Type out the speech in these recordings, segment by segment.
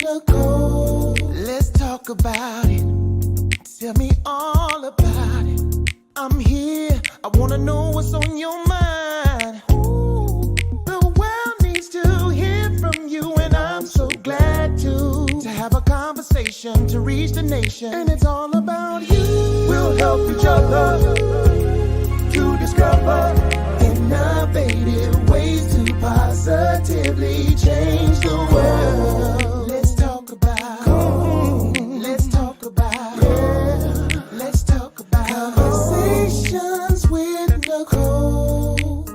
Nicole. Let's talk about it. Tell me all about it. I'm here. I wanna know what's on your mind. Ooh, the world needs to hear from you, and I'm so glad to have a conversation to reach the nation. And it's all about you. We'll help each other to discover innovative ways to positively change the world. Let's talk about, let's talk about, yeah. Let's talk about conversations with Nicole.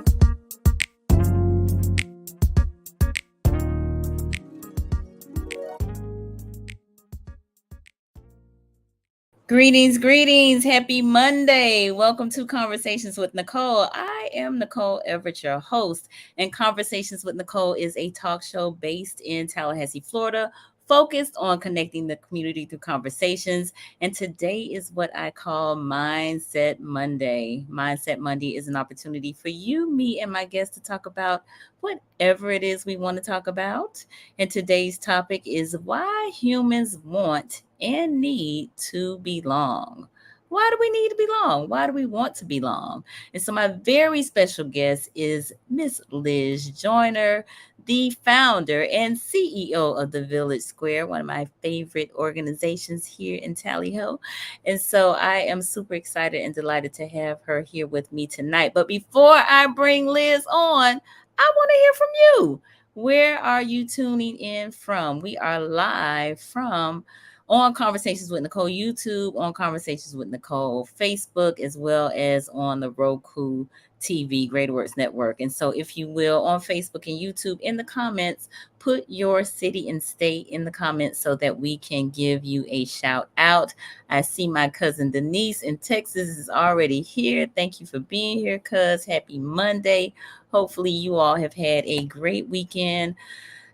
Greetings, greetings. Happy Monday. Welcome to Conversations with Nicole. I am Nicole Everett, your host, and Conversations with Nicole is a talk show based in Tallahassee, Florida, focused on connecting the community through conversations. And today is what I call Mindset Monday. Mindset Monday is an opportunity for you, me, and my guests to talk about whatever it is we want to talk about. And today's topic is why humans want and need to belong. Why do we need to belong? Why do we want to belong? And so my very special guest is Miss Liz Joyner, the founder and CEO of the Village Square, one of my favorite organizations here in Tally Ho. And so I am super excited and delighted to have her here with me tonight. But before I bring Liz on, I want to hear from you. Where are you tuning in from? We are live from on Conversations with Nicole YouTube, on Conversations with Nicole Facebook, as well as on the Roku TV Greater Works Network. And so if you will, on Facebook and YouTube, in the comments, put your city and state in the comments so that we can give you a shout out. I see my cousin Denise in Texas is already here. Thank you for being here, cuz. Happy Monday. Hopefully you all have had a great weekend.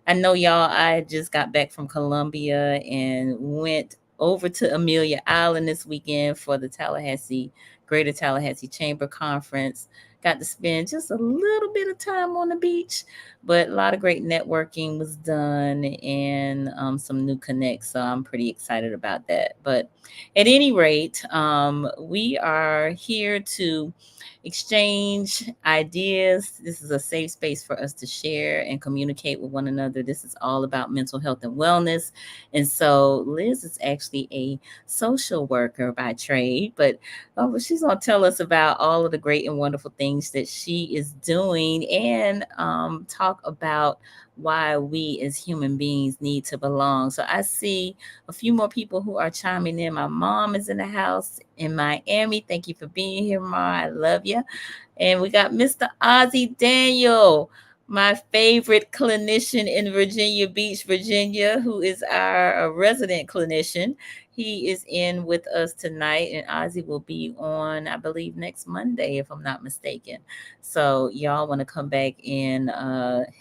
I know y'all, I just got back from Columbia and went over to Amelia Island this weekend for the Greater Tallahassee Chamber Conference. Got to spend just a little bit of time on the beach, but a lot of great networking was done and some new connects. So I'm pretty excited about that. But at any rate, we are here to exchange ideas. This is a safe space for us to share and communicate with one another. This is all about mental health and wellness. And so Liz is actually a social worker by trade, but she's going to tell us about all of the great and wonderful things that she is doing and talk about why we as human beings need to belong. So I see a few more people who are chiming in. My mom is in the house in Miami. Thank you for being here, Ma. I love you. And we got Mr. Ozzy Daniel, my favorite clinician in Virginia Beach, Virginia, who is our resident clinician. He is in with us tonight, and Ozzy will be on, I believe, next Monday, if I'm not mistaken. So y'all want to come back and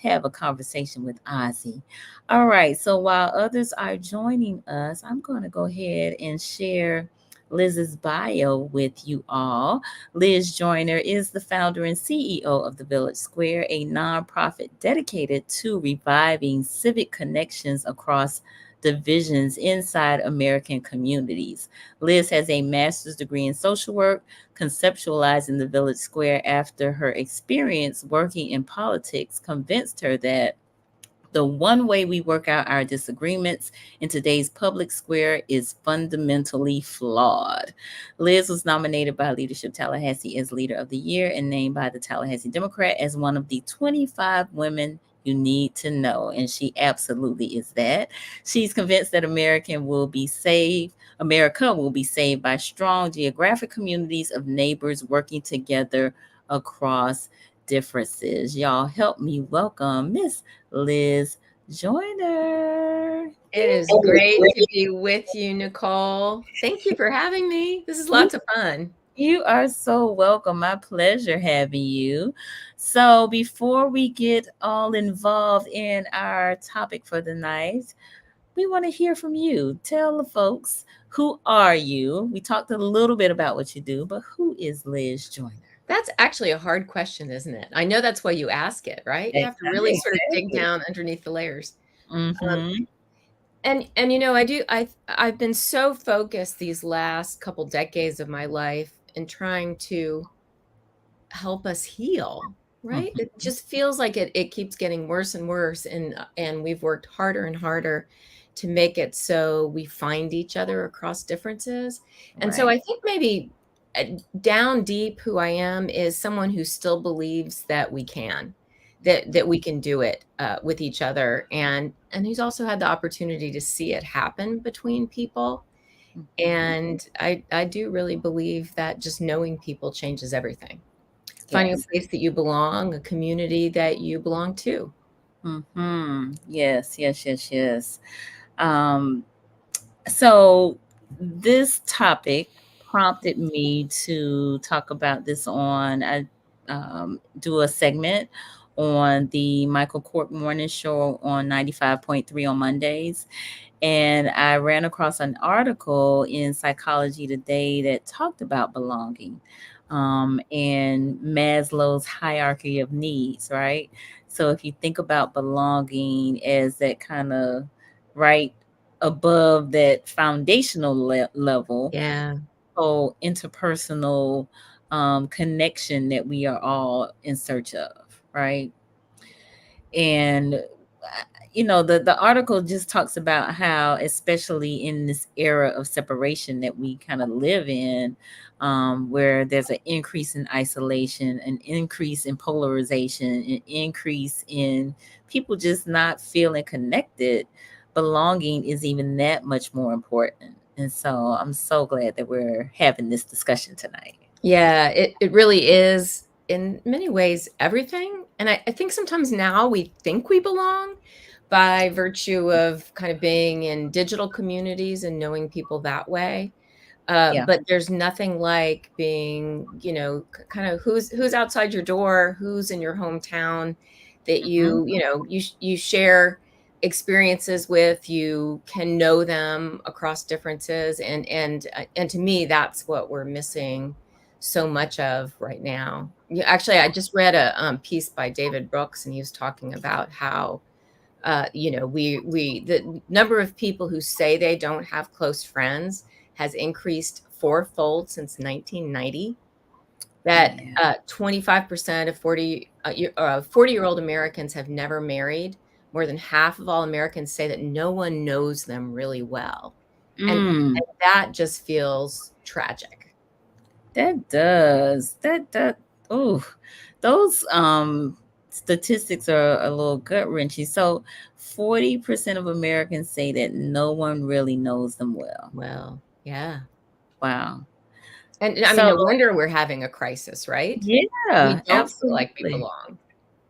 have a conversation with Ozzy. All right. So while others are joining us, I'm going to go ahead and share Liz's bio with you all. Liz Joyner is the founder and CEO of the Village Square, a nonprofit dedicated to reviving civic connections across divisions inside American communities. Liz has a master's degree in social work, conceptualizing the Village Square after her experience working in politics convinced her that the one way we work out our disagreements in today's public square is fundamentally flawed. Liz was nominated by Leadership Tallahassee as Leader of the Year and named by the Tallahassee Democrat as one of the 25 women you need to know. And she absolutely is that. She's convinced that America will be saved by strong geographic communities of neighbors working together across differences. Y'all help me welcome Miss Liz Joyner. It is great to be with you, Nicole. Thank you for having me. This is lots of fun. You are so welcome. My pleasure having you. So before we get all involved in our topic for the night, we want to hear from you. Tell the folks, who are you? We talked a little bit about what you do, but who is Liz Joyner? That's actually a hard question, isn't it? I know that's why you ask it, right? You have to really sort of dig down underneath the layers. Mm-hmm. And I've been so focused these last couple decades of my life in trying to help us heal, right? Mhm. It just feels like it keeps getting worse and worse, and we've worked harder and harder to make it so we find each other across differences. And so Right. I think maybe down deep, who I am is someone who still believes that we can, that we can do it with each other, and who's also had the opportunity to see it happen between people. Mhm. And I do really believe that just knowing people changes everything. Finding a Yes. place that you belong, a community that you belong to. Yes, yes, yes, yes. Um, so this topic prompted me to talk about this on I do a segment on the Michael Court Morning Show on 95.3 on Mondays. And I ran across an article in Psychology Today that talked about belonging and Maslow's hierarchy of needs, right? So if you think about belonging as that kind of right above that foundational level, Yeah. so interpersonal connection that we are all in search of, right? And the article just talks about how, especially in this era of separation that we kind of live in, where there's an increase in isolation, an increase in polarization, an increase in people just not feeling connected, belonging is even that much more important. And so I'm so glad that we're having this discussion tonight. Yeah, it really is in many ways everything. And I think sometimes now we think we belong by virtue of kind of being in digital communities and knowing people that way. Yeah. But there's nothing like being, kind of who's outside your door, who's in your hometown that Mhm. you share experiences with, you can know them across differences, and to me, that's what we're missing so much of right now. Yeah, actually, I just read a piece by David Brooks, and he was talking about how we the number of people who say they don't have close friends has increased fourfold since 1990. That Yeah. 25% of 40-year-old Americans have never married. More than half of all Americans say that no one knows them really well, Mm. and that just feels tragic. That does. That oh, those statistics are a little gut wrenching. So 40% of Americans say that no one really knows them well. Well, yeah, Wow. and I mean, So no wonder we're having a crisis, right? We yeah, don't feel like we absolutely. belong.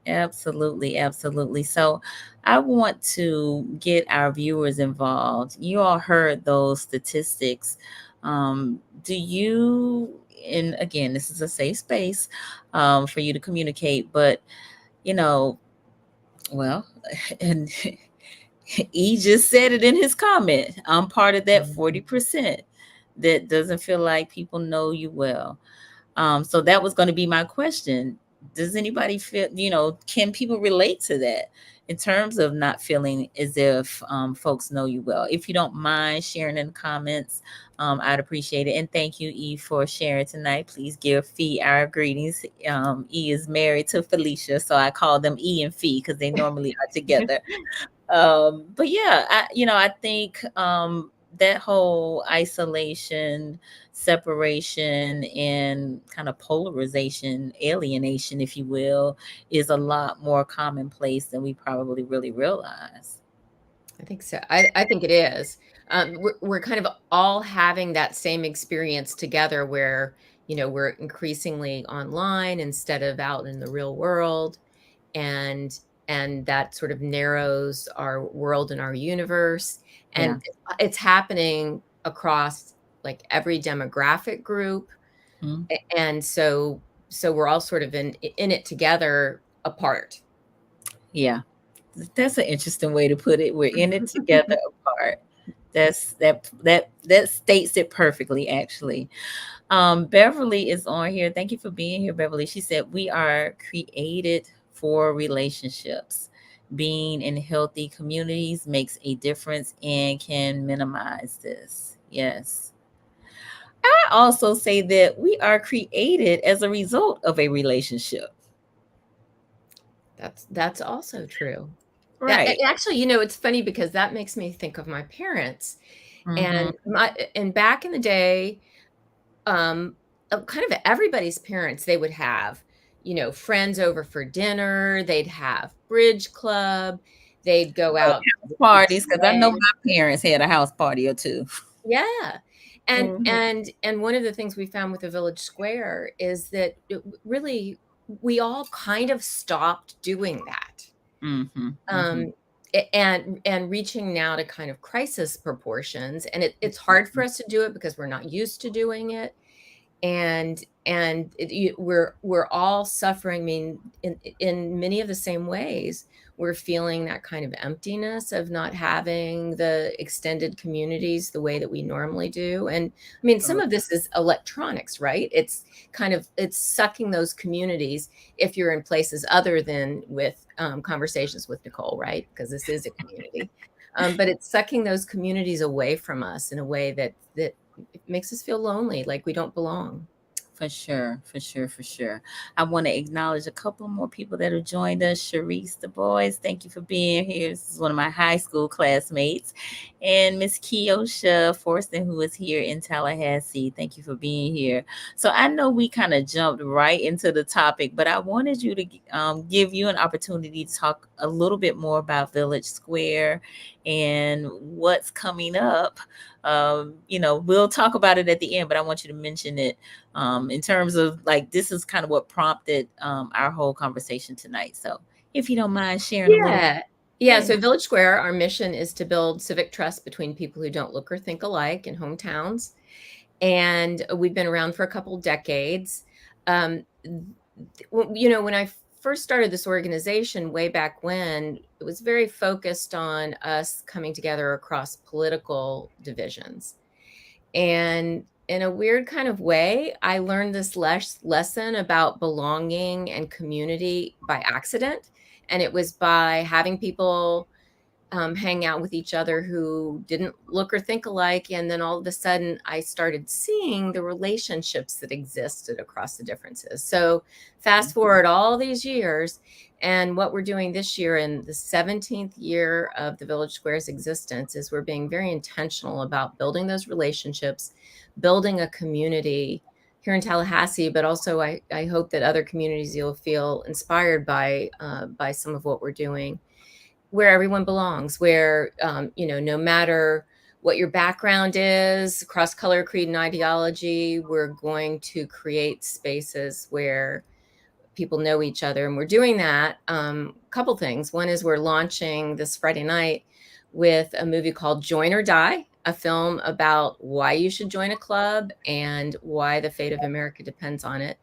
Absolutely, absolutely. So I want to get our viewers involved. You all heard those statistics. Do you, and again, this is a safe space for you to communicate, but you know, well, and he just said it in his comment. I'm part of that Mhm. 40% that doesn't feel like people know you well. So that was going to be my question. Does anybody feel, can people relate to that in terms of not feeling as if folks know you well? If you don't mind sharing in the comments, I'd appreciate it. And thank you, E, for sharing tonight. Please give Fee our greetings. E is married to Felicia, so I call them E and Fee because they normally are together. But yeah, I think that whole isolation, separation, and kind of polarization, alienation, if you will, is a lot more commonplace than we probably really realize. I think so. I think it is. We're kind of all having that same experience together where, we're increasingly online instead of out in the real world. And and that sort of narrows our world and our universe. Yeah. And it's happening across like every demographic group. Mhm. And so we're all sort of in it together apart. Yeah. That's an interesting way to put it. We're in it together apart. That states it perfectly, actually. Beverly is on here. Thank you for being here, Beverly. She said, "We are created for relationships." being in healthy communities makes a difference and can minimize this. Yes. I also say that we are created as a result of a relationship. That's also true. Right. Actually, it's funny because that makes me think of my parents. Mm-hmm. And back in the day, kind of everybody's parents, they would have, friends over for dinner, they'd have bridge club, they'd go Oh, out house with the parties, because I know sleigh. my parents had a house party or two. Yeah. And Mm-hmm. and one of the things we found with the Village Square is that really we all kind of stopped doing that. Mm-hmm. Mm-hmm. Um, and reaching now to kind of crisis proportions, and it's hard for us to do it because we're not used to doing it, we're all suffering. I mean, in many of the same ways, we're feeling that kind of emptiness of not having the extended communities the way that we normally do. And I mean, some of this is electronics, right? It's sucking those communities if you're in places other than with conversations with Nicole, right? Because this is a community. But it's sucking those communities away from us in a way that it makes us feel lonely, like we don't belong. For sure, for sure, for sure. I want to acknowledge a couple more people that have joined us. Sharice the Boys, thank you for being here. This is one of my high school classmates. And Miss Kiosha Forston, who is here in Tallahassee. Thank you for being here. So I know we kind of jumped right into the topic, but I wanted you to give you an opportunity to talk a little bit more about Village Square and what's coming up. We'll talk about it at the end, but I want you to mention it in terms of like this is kind of what prompted our whole conversation tonight. So if you don't mind sharing a little. Yeah. Yeah. So Village Square, our mission is to build civic trust between people who don't look or think alike in hometowns. And we've been around for a couple decades. When I first started this organization way back when, it was very focused on us coming together across political divisions. And in a weird kind of way, I learned this lesson about belonging and community by accident. And it was by having people hang out with each other who didn't look or think alike. And then all of a sudden, I started seeing the relationships that existed across the differences. So fast forward all these years, and what we're doing this year in the 17th year of the Village Square's existence is we're being very intentional about building those relationships, building a community here in Tallahassee, but also I hope that other communities you'll feel inspired by some of what we're doing, where everyone belongs, where, no matter what your background is, cross color, creed, and ideology, we're going to create spaces where people know each other. And we're doing that. A couple things. One is we're launching this Friday night with a movie called Join or Die, a film about why you should join a club and why the fate of America depends on it.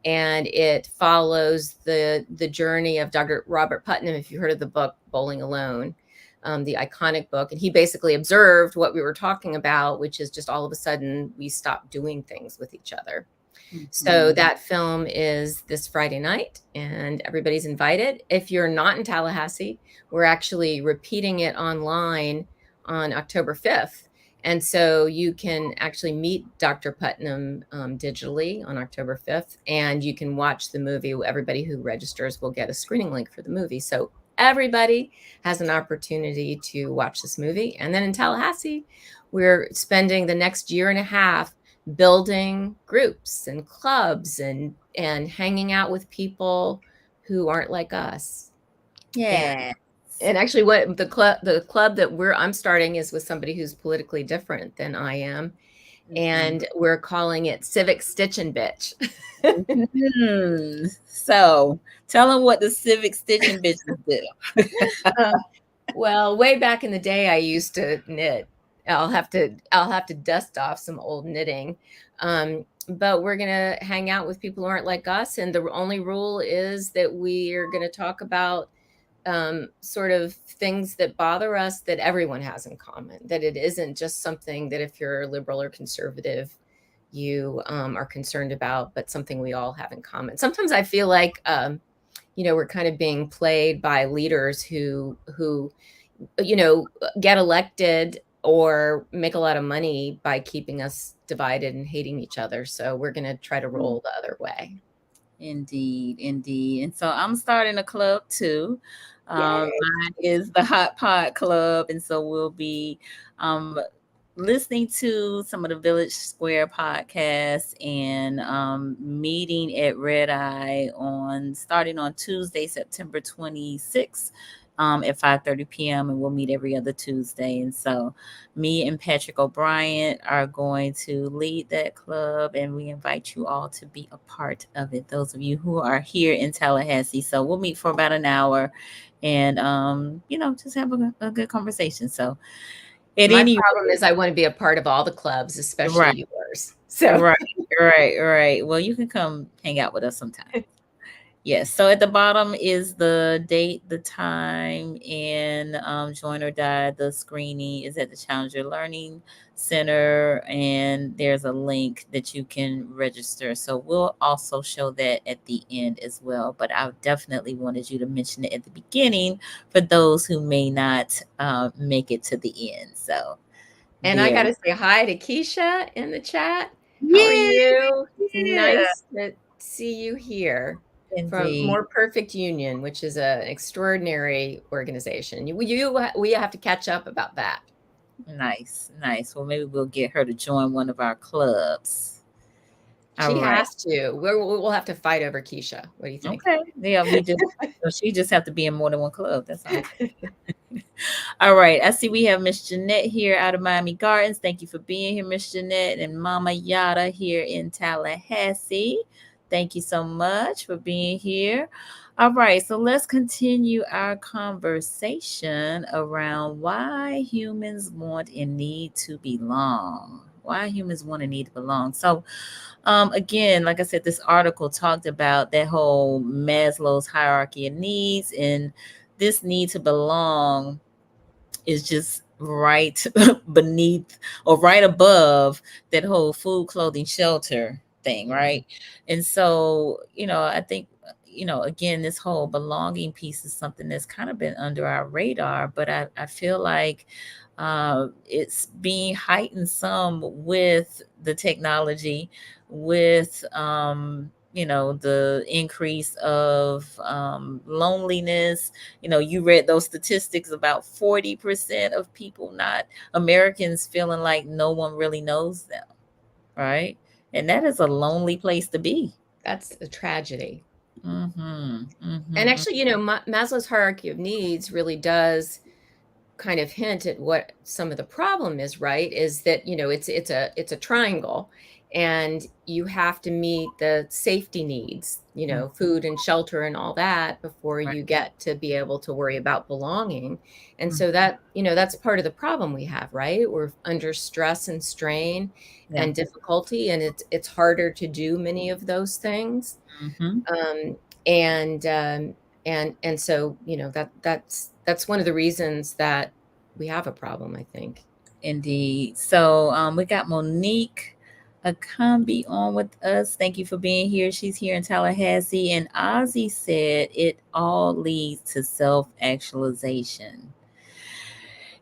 And it follows the journey of Dr. Robert Putnam, if you heard of the book Bowling Alone, the iconic book. And he basically observed what we were talking about, which is just all of a sudden we stopped doing things with each other. Mm-hmm. So that film is this Friday night, and everybody's invited. If you're not in Tallahassee, we're actually repeating it online on October 5th. And so you can actually meet Dr. Putnam digitally on October 5th, and you can watch the movie. Everybody who registers will get a screening link for the movie. So everybody has an opportunity to watch this movie. And then in Tallahassee, we're spending the next year and a half building groups and clubs and hanging out with people who aren't like us. Yeah. And actually, what the club that I'm starting is with somebody who's politically different than I am, and we're calling it Civic Stitch and Bitch. So tell them what the Civic Stitch and Bitches do. Well, way back in the day, I used to knit. I'll have to dust off some old knitting. But we're gonna hang out with people who aren't like us, and the only rule is that we are gonna talk about sort of things that bother us that everyone has in common, that it isn't just something that if you're liberal or conservative, you are concerned about, but something we all have in common. Sometimes I feel like we're kind of being played by leaders who get elected or make a lot of money by keeping us divided and hating each other. So we're going to try to roll the other way. Indeed, indeed. And so I'm starting a club too. Yay. Mine is the Hot Pot Club. And so we'll be listening to some of the Village Square podcasts and meeting at Red Eye starting on Tuesday, September 26th. At 5:30 p.m. and we'll meet every other Tuesday. And so me and Patrick O'Brien are going to lead that club, and we invite you all to be a part of it. Those of you who are here in Tallahassee. So we'll meet for about an hour and just have a good conversation. So my problem is I want to be a part of all the clubs, especially yours. So right. Well, you can come hang out with us sometime. Yes. So at the bottom is the date, the time, and Joyner died. The screening is at the Challenger Learning Center, and there's a link that you can register. So we'll also show that at the end as well. But I definitely wanted you to mention it at the beginning for those who may not make it to the end. So, and I got to say hi to Keisha in the chat. Yeah, how are you? Yeah. Nice to see you here. Indeed. From More Perfect Union, which is an extraordinary organization. We have to catch up about that. Nice. Well, maybe we'll get her to join one of our clubs. She has to. We'll have to fight over Keisha. What do you think? Okay. Yeah, we do. So she just have to be in more than one club. That's all. All right. I see we have Miss Jeanette here out of Miami Gardens. Thank you for being here, Miss Jeanette, and Mama Yada here in Tallahassee. Thank you so much for being here. All right, so let's continue our conversation around why humans want and need to belong. Why humans want and need to belong. So, again, like I said, this article talked about that whole Maslow's hierarchy of needs, and this need to belong is just right beneath or right above that whole food, clothing, shelter thing, right? And so, I think, again, this whole belonging piece is something that's kind of been under our radar, but I feel like it's being heightened some with the technology, with the increase of loneliness. You read those statistics about 40% of Americans feeling like no one really knows them, right? And that is a lonely place to be. That's a tragedy. And actually, Maslow's hierarchy of needs really does kind of hint at what some of the problem is, right? Is that, it's a triangle, and you have to meet the safety needs, food and shelter and all that before you get to be able to worry about belonging. And so that, that's part of the problem we have, right? We're under stress and strain and difficulty, and it's harder to do many of those things. And so, that's one of the reasons that we have a problem, I think. Indeed. So we got Monique Akambi on with us. Thank you for being here. She's here in Tallahassee. And Ozzy said it all leads to self-actualization.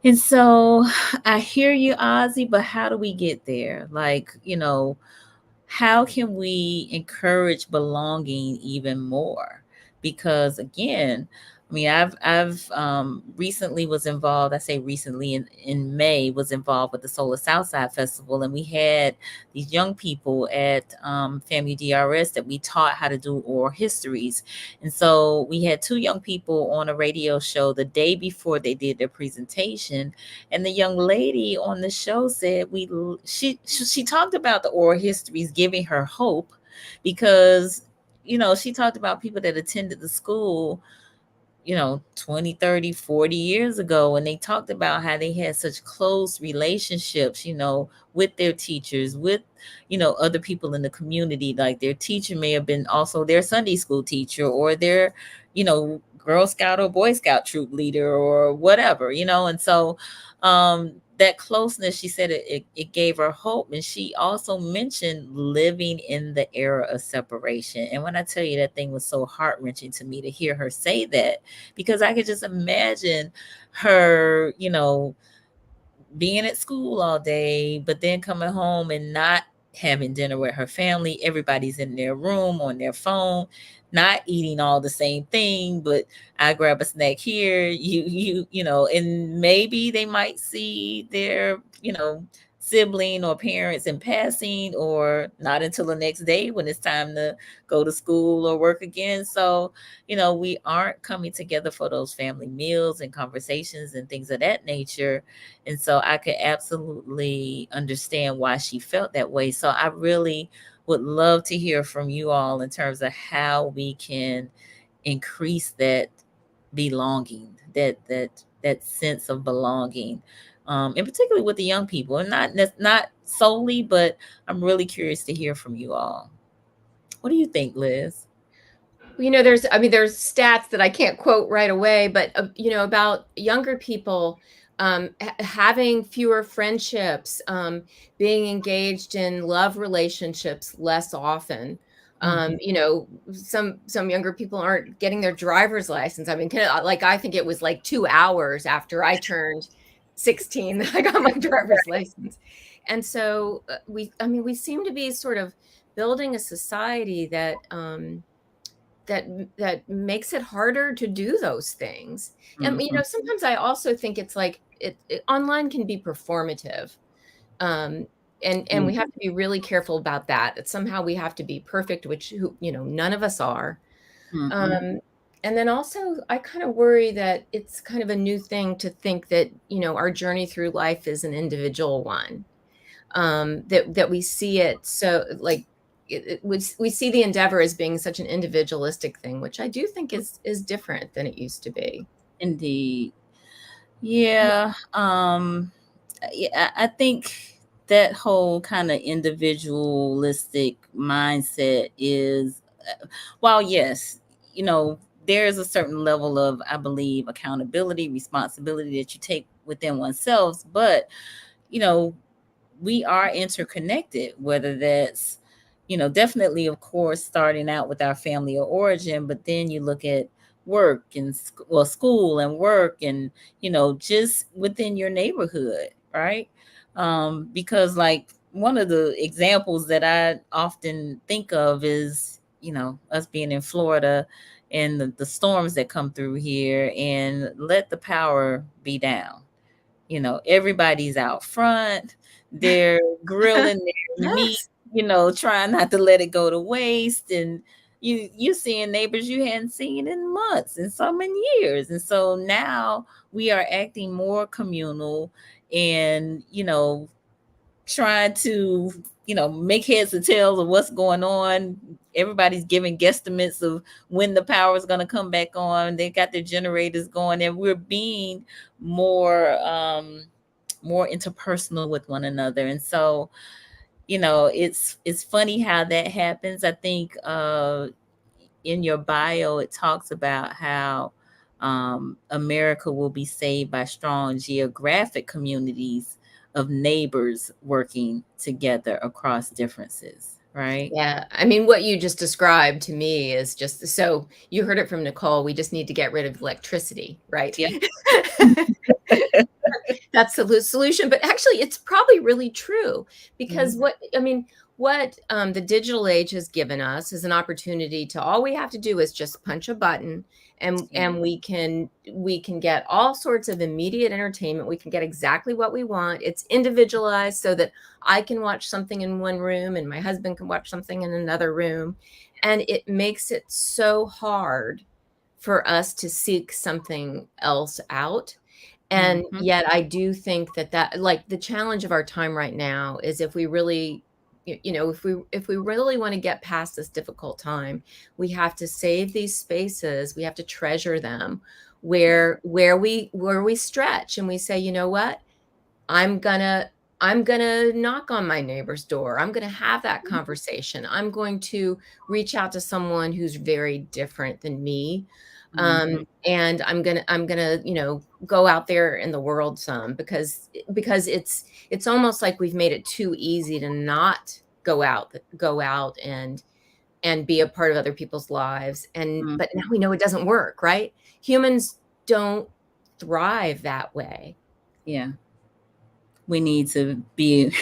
And so I hear you, Ozzy, but how do we get there? Like, how can we encourage belonging even more? Because again, I mean, I've recently was involved. I say recently in May was involved with the Solar Southside Festival, and we had these young people at FAMU DRS that we taught how to do oral histories. And so we had two young people on a radio show the day before they did their presentation, and the young lady on the show said she talked about the oral histories giving her hope because she talked about people that attended the school 20, 30, 40 years ago, and they talked about how they had such close relationships, with their teachers, with, other people in the community. Like their teacher may have been also their Sunday school teacher or their, Girl Scout or Boy Scout troop leader or whatever, and so that closeness, she said it gave her hope. And she also mentioned living in the era of separation. And when I tell you, that thing was so heart-wrenching to me to hear her say that, because I could just imagine her, being at school all day, but then coming home and not having dinner with her family. Everybody's in their room on their phone, not eating all the same thing, but I grab a snack here, and maybe they might see their, sibling or parents in passing, or not until the next day when it's time to go to school or work again. So, we aren't coming together for those family meals and conversations and things of that nature. And so I could absolutely understand why she felt that way. So I really would love to hear from you all in terms of how we can increase that belonging, that sense of belonging, and particularly with the young people, and not solely, but I'm really curious to hear from you all. What do you think, Liz? There's stats that I can't quote right away, but about younger people having fewer friendships, being engaged in love relationships less often. Mhm. Some younger people aren't getting their driver's license. Like, I think it was like 2 hours after I turned 16 that I got my driver's license. And so we seem to be sort of building a society that makes it harder to do those things. And Mhm. sometimes I also think it's like online can be performative. Um, and we have to be really careful about that. That somehow we have to be perfect, which none of us are. Mhm. Um, and then also I kind of worry that it's kind of a new thing to think that our journey through life is an individual one. That we see it so like we see the endeavor as being such an individualistic thing, which I do think is different than it used to be. Indeed. Yeah. Yeah, I think that whole kind of individualistic mindset is, while yes, there's a certain level of, I believe, accountability, responsibility that you take within oneself, but you know, we are interconnected, whether that's, definitely, of course, starting out with our family of origin, but then you look at work and school and work, and, just within your neighborhood, right? Because, like, one of the examples that I often think of is, us being in Florida and the storms that come through here and let the power be down. Everybody's out front. They're grilling their meat, Yes. trying not to let it go to waste. And you're seeing neighbors you hadn't seen in months and some in years. And so now we are acting more communal and, trying to, make heads or tails of what's going on. Everybody's giving guesstimates of when the power is going to come back on. They got their generators going, and we're being more more interpersonal with one another. And so, it's funny how that happens. I think in your bio it talks about how America will be saved by strong geographic communities of neighbors working together across differences, right? Yeah, what you just described to me is just so you heard it from Nicole. We just need to get rid of electricity, right? Yeah. That's the solution. But actually, it's probably really true because Mhm. what the digital age has given us is an opportunity to all we have to do is just punch a button Yeah. and we can get all sorts of immediate entertainment. We can get exactly what we want. It's individualized so that I can watch something in one room and my husband can watch something in another room. And it makes it so hard for us to seek something else out. And Mhm. yet I do think that like the challenge of our time right now is if we really if we really want to get past this difficult time, we have to save these spaces. We have to treasure them where we stretch and we say, you know what? I'm gonna I'm going to knock on my neighbor's door. I'm going to have that conversation. I'm going to reach out to someone who's very different than me. Mhm. And I'm gonna, go out there in the world some, because it's almost like we've made it too easy to not go out and be a part of other people's lives. But now Mhm. we know it doesn't work, right? Humans don't thrive that way. Yeah. We need to be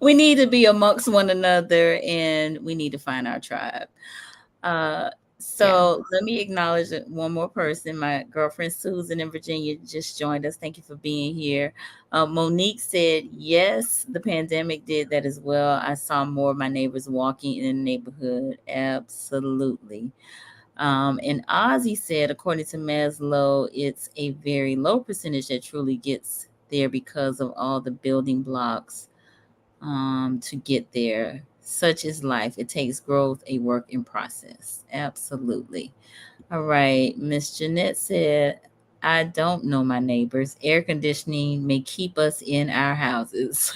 we need to be amongst one another, and we need to find our tribe. Uh, Yeah. so let me acknowledge one more person. My girlfriend Susan in Virginia just joined us. Thank you for being here. Monique said, yes, the pandemic did that as well. I saw more of my neighbors walking in the neighborhood. Absolutely. And Ozzy said, according to Maslow, it's a very low percentage that truly gets there because of all the building blocks to get there. Such is life. It takes growth, a work in process. Absolutely. All right. Miss Jeanette said, I don't know my neighbors. Air conditioning may keep us in our houses.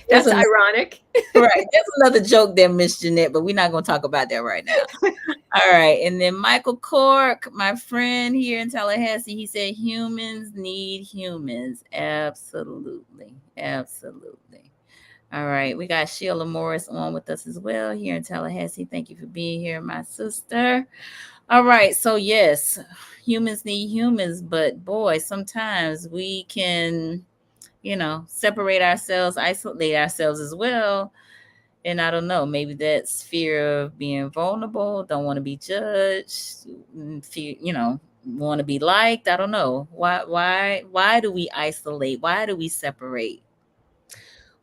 There's That's a ironic. right. There's another joke there, Miss Jeanette, but we're not going to talk about that right now. All right. And then Michael Cork, my friend here in Tallahassee, he said humans need humans. Absolutely. Absolutely. All right. We got Sheila Morris on with us as well here in Tallahassee. Thank you for being here, my sister. All right. So, yes, humans need humans, but boy, sometimes we can, separate ourselves, isolate ourselves as well. And I don't know, maybe that's fear of being vulnerable, don't want to be judged, fear, want to be liked. I don't know. Why do we isolate? Why do we separate?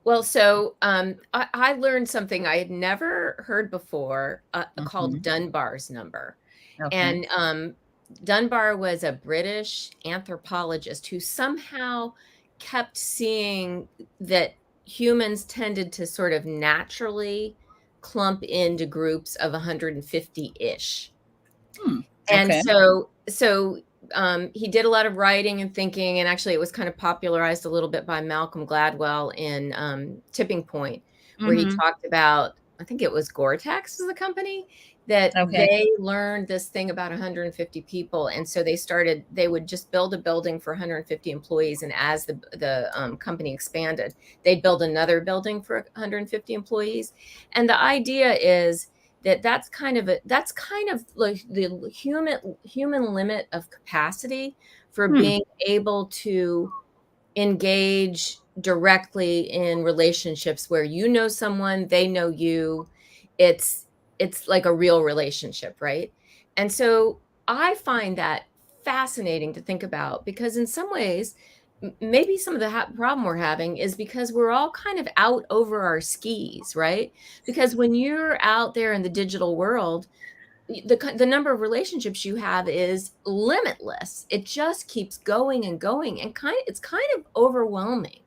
Well, so I learned something I had never heard before, called Mhm. Dunbar's number. Okay. And Dunbar was a British anthropologist who somehow kept seeing that humans tended to sort of naturally clump into groups of 150-ish. Hmm. And Okay. so he did a lot of writing and thinking, and actually it was kind of popularized a little bit by Malcolm Gladwell in Tipping Point, where he Mhm. talked about, I think it was Gore-Tex is the company, that Okay. they learned this thing about 150 people. And so they would just build a building for 150 employees. And as the company expanded, they'd build another building for 150 employees. And the idea is that's kind of like the human limit of capacity for Hmm. being able to engage directly in relationships where you know someone, they know you. It's like a real relationship, right? And so I find that fascinating to think about, because in some ways, maybe some of the problem we're having is because we're all kind of out over our skis, right? Because when you're out there in the digital world, the number of relationships you have is limitless. It just keeps going and going, and it's kind of overwhelming,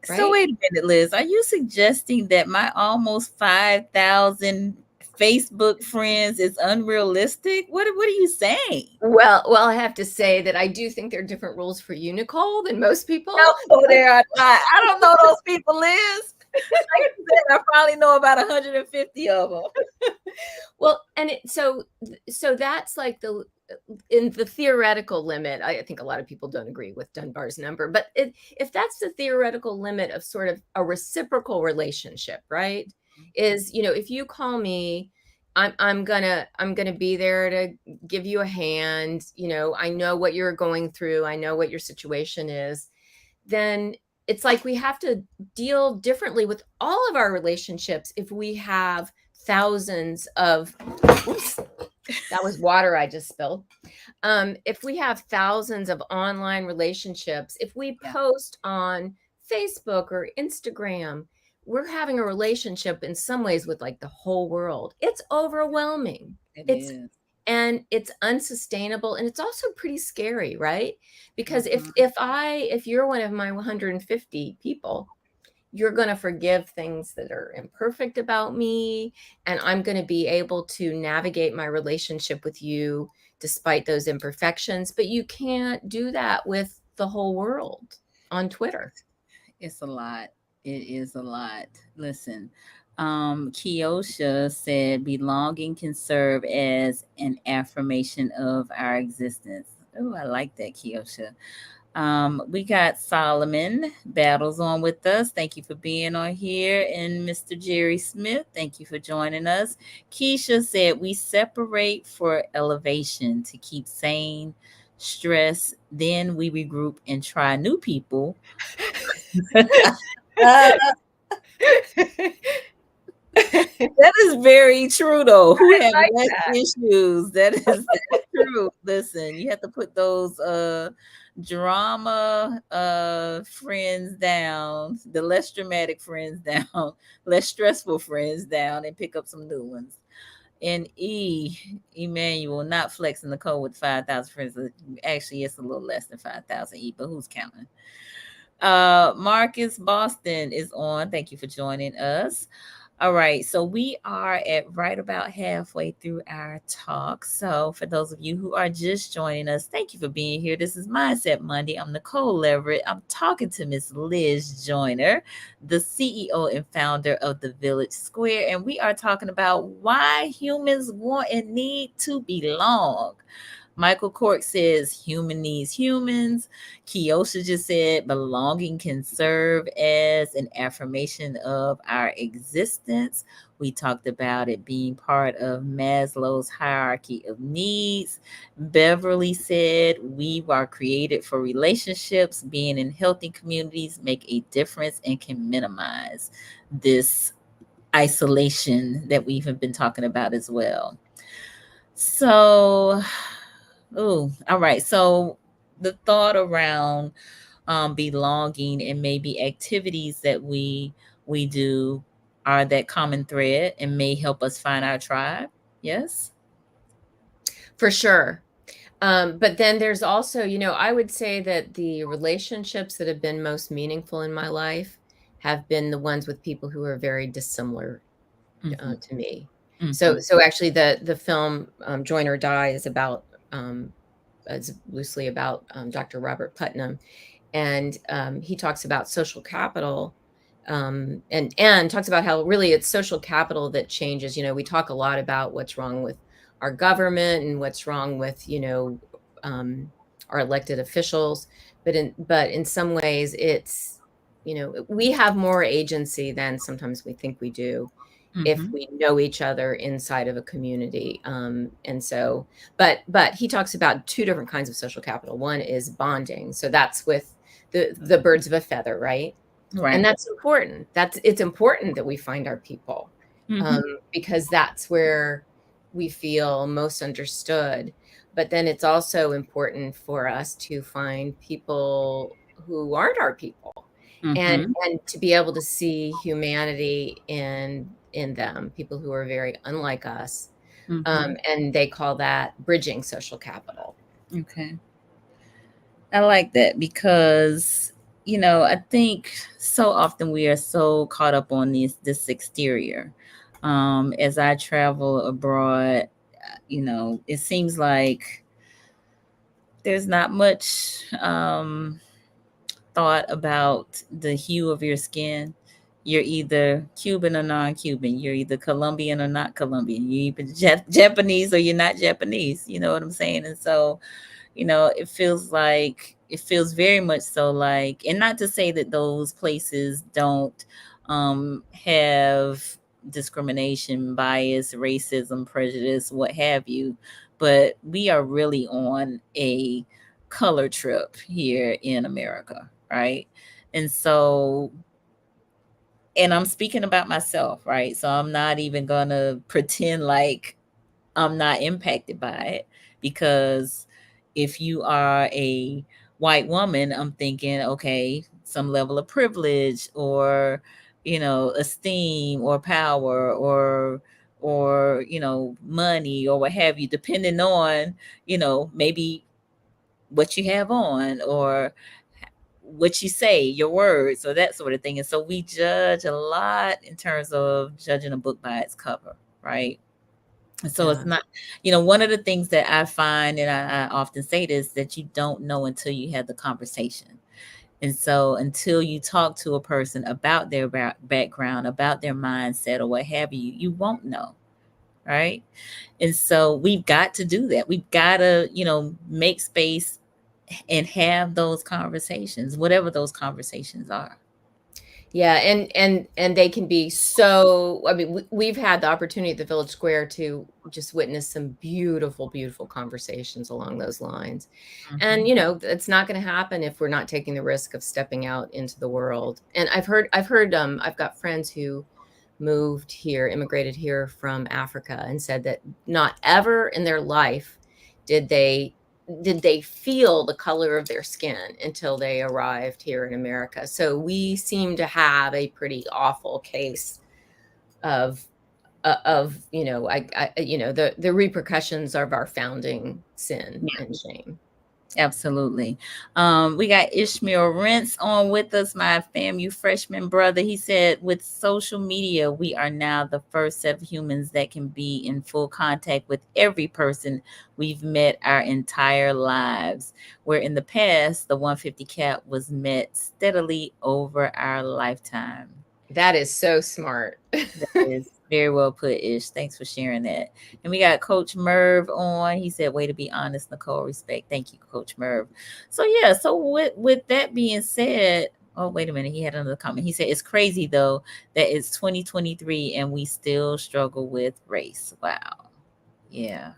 So right? wait a minute, Liz. Are you suggesting that my almost 5,000 Facebook friends is unrealistic? What are you saying? Well, I have to say that I do think there are different rules for you, Nicole, than most people. No, there are not. I don't know those people, Liz. Like you said, I probably know about 150 of them. Well, and so that's like in the theoretical limit. I think a lot of people don't agree with Dunbar's number, but if that's the theoretical limit of sort of a reciprocal relationship, right? Is, if you call me, I'm gonna be there to give you a hand. I know what you're going through. I know what your situation is. Then it's like we have to deal differently with all of our relationships if we have thousands of, whoops, that was water I just spilled. If we have thousands of online relationships, if we Yeah, post on Facebook or Instagram, we're having a relationship in some ways with like the whole world. It's overwhelming. it It's is. and it's unsustainable, and it's also pretty scary, right? Because if Mhm. if I if you're one of my 150 people, you're going to forgive things that are imperfect about me, and I'm going to be able to navigate my relationship with you despite those imperfections. But you can't do that with the whole world. on Twitter. It's a lot. It is a lot. Listen, Kiosha said belonging can serve as an affirmation of our existence. Oh, I like that, Kiosha. We got Solomon Battles on with us. Thank you for being on here. And Mr. Jerry Smith, thank you for joining us. Keisha said we separate for elevation to keep sane, stress, then we regroup and try new people. That is very true, though. Who have Like less that. issues? That's true. Listen, you have to put those drama friends down, the less dramatic friends down, less stressful friends down, and pick up some new ones. And Emmanuel, not flexing the code with 5,000 friends. Actually, it's a little less than 5,000 but who's counting? Marcus Boston is on. Thank you for joining us. All right, so we are at right about halfway through our talk. So, for those of you who are just joining us, thank you for being here. This is Mindset Monday. I'm Nicole Everett. I'm talking to Miss Liz Joyner, the CEO and founder of the Village Square, and we are talking about why humans want and need to belong. Michael Cork says human needs humans. Kiosha just said belonging can serve as an affirmation of our existence. We talked about it being part of Maslow's hierarchy of needs. Beverly said we are created for relationships. Being in healthy communities make a difference and can minimize this isolation that we've been talking about as well. So, oh, all right. So the thought around belonging and maybe activities that we do are that common thread and may help us find our tribe. Yes. For sure. But then there's also, I would say that the relationships that have been most meaningful in my life have been the ones with people who are very dissimilar Mm-hmm. to me. Mm-hmm. So actually, the film Join or Die is about it's loosely about Dr. Robert Putnam, and he talks about social capital. And talks about how really it's social capital that changes. We talk a lot about what's wrong with our government and what's wrong with our elected officials, but in some ways it's we have more agency than sometimes we think we do if Mm-hmm. we know each other inside of a community. And so, but he talks about two different kinds of social capital. One is bonding, so that's with the birds of a feather, right? And Right. that's important. It's important that we find our people, Mm-hmm. because that's where we feel most understood. But then it's also important for us to find people who aren't our people, and Mm-hmm. and to be able to see humanity in them, people who are very unlike us. Mm-hmm. And they call that bridging social capital. Okay. I like that because I think so often we are so caught up on this exterior. As I travel abroad, it seems like there's not much thought about the hue of your skin. You're either Cuban or non-Cuban. You're either Colombian or not Colombian. You're either Japanese or you're not Japanese. You know what I'm saying? And so it feels very much so like, and not to say that those places don't have discrimination, bias, racism, prejudice, what have you, but we are really on a color trip here in America, right? And so, and I'm speaking about myself, right? So I'm not even gonna pretend like I'm not impacted by it, because if you are a white woman, I'm thinking, okay, some level of privilege or, esteem or power or, money or what have you, depending on, maybe what you have on or what you say, your words, or that sort of thing. And so we judge a lot in terms of judging a book by its cover, right? And so it's Yeah. not, one of the things that I find, and I often say this, that you don't know until you have the conversation. And so until you talk to a person about their background, about their mindset or what have you, you won't know. Right. And so we've got to do that. We've got to, make space and have those conversations, whatever those conversations are. Yeah, and they can be so, I mean, we've had the opportunity at the Village Square to just witness some beautiful, beautiful conversations along those lines. And, Mhm. it's not going to happen if we're not taking the risk of stepping out into the world. And I've got friends who moved here, immigrated here from Africa, and said that not ever in their life did they feel the color of their skin until they arrived here in America. So we seem to have a pretty awful case of the repercussions of our founding sin and shame. Absolutely. We got Ishmael Rents on with us, my FAMU freshman brother. He said, with social media, we are now the first set of humans that can be in full contact with every person we've met our entire lives, where in the past, the 150 cap was met steadily over our lifetime. That is so smart. That is very well put, Ish. Thanks for sharing that. And we got Coach Merv on. He said, way to be honest, Nicole, respect. Thank you, Coach Merv. So yeah, so with that being said, oh, wait a minute. He had another comment. He said, it's crazy though that it's 2023 and we still struggle with race. Wow. Yeah.